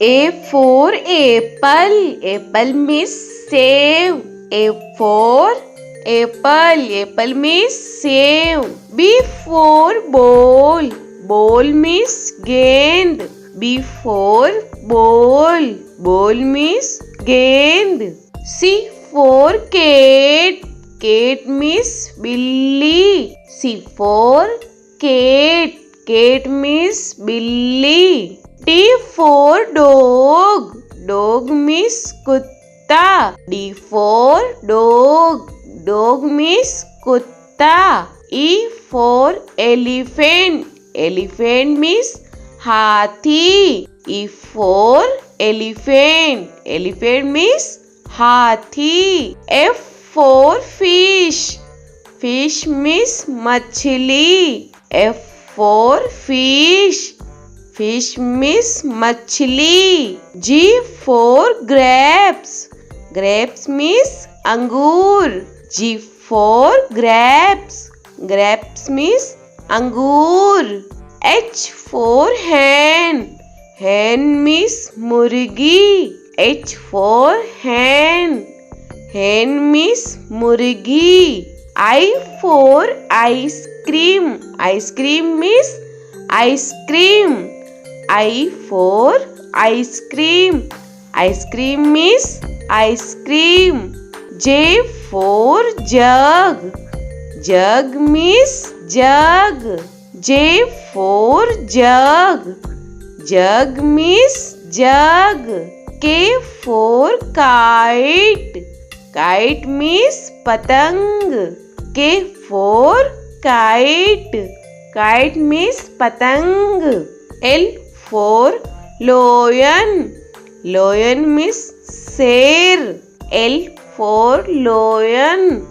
A for apple. Apple means save. A for apple. Apple means save. B for ball. Ball means gend. B for ball. Ball means gend. C for cat. Cat means billy. C for cat. Cat means billy. D for dog. Dog means kutta. D for dog. Dog means kutta. E for elephant. Elephant means hathi. E for elephant. Elephant means hathi. F for fish. Fish means machli. F for fish. Fish means machli. G for grapes. Grapes means angur. G for grapes. Grapes means angur. H for hen. Hen means murgi. H for hen. Hen means murgi. I for ice cream. Ice cream means ice cream. I for ice cream. Ice cream means ice cream. J for jug. Jug means jug. J for jug. Jug means jug. K for kite. Kite means patang. K for kite. Kite means patang. L for lion. Lion means sher. L for lion.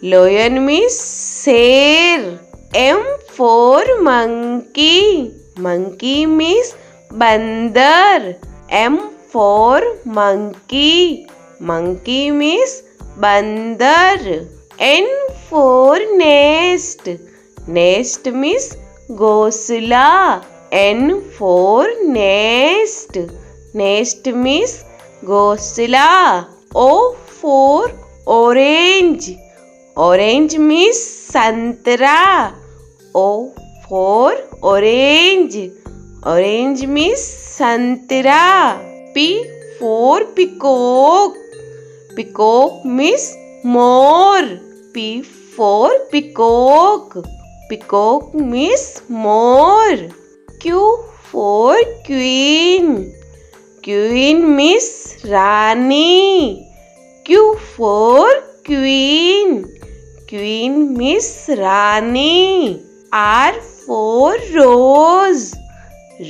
Lion means sher. M for monkey. Monkey means bandar. M for monkey. Monkey means bandar. N for nest. Nest means ghosla. N for nest. Nest means ghosla. O for orange. Orange means santra. O for orange. Orange means santra. P for peacock. Peacock means more. P for peacock. Peacock means more. Q for queen. Queen means Rani. Q for queen. Queen means Rani. R for rose.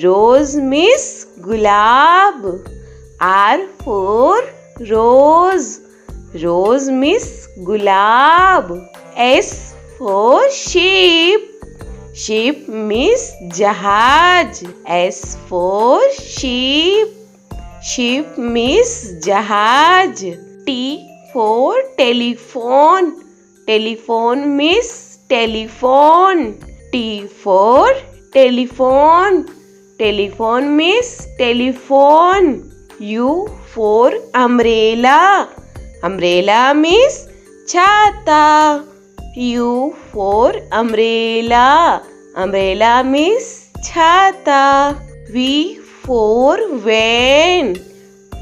Rose means gulab. R for rose. Rose means gulab. S for sheep. Sheep means jahaj. S for sheep. Sheep means jahaj. T for telephone. Telephone means telephone. T for telephone. Telephone means telephone. U for umbrella. Umbrella means chhata. U for umbrella. Umbrella means chhata. V for van.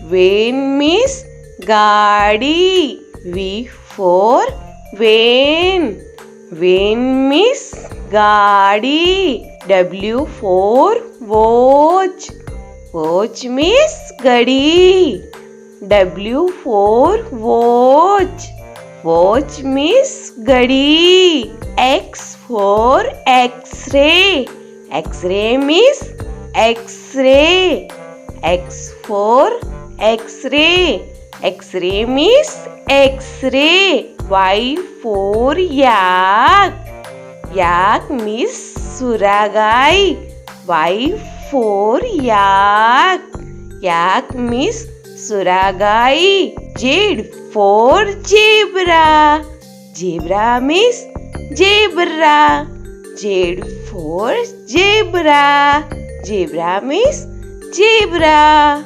Van means gaadi. V for van. Van means gaadi. W for watch. Watch means gadi. W for watch. Watch means gadi. X for X-ray. X-ray means X-ray. X for X-ray. X-ray means X-ray. Y for yak. Yak means suragai. Y for yak. Yak means suragai. Z for zebra. Zebra means zebra. Z for zebra. Zebra means zebra.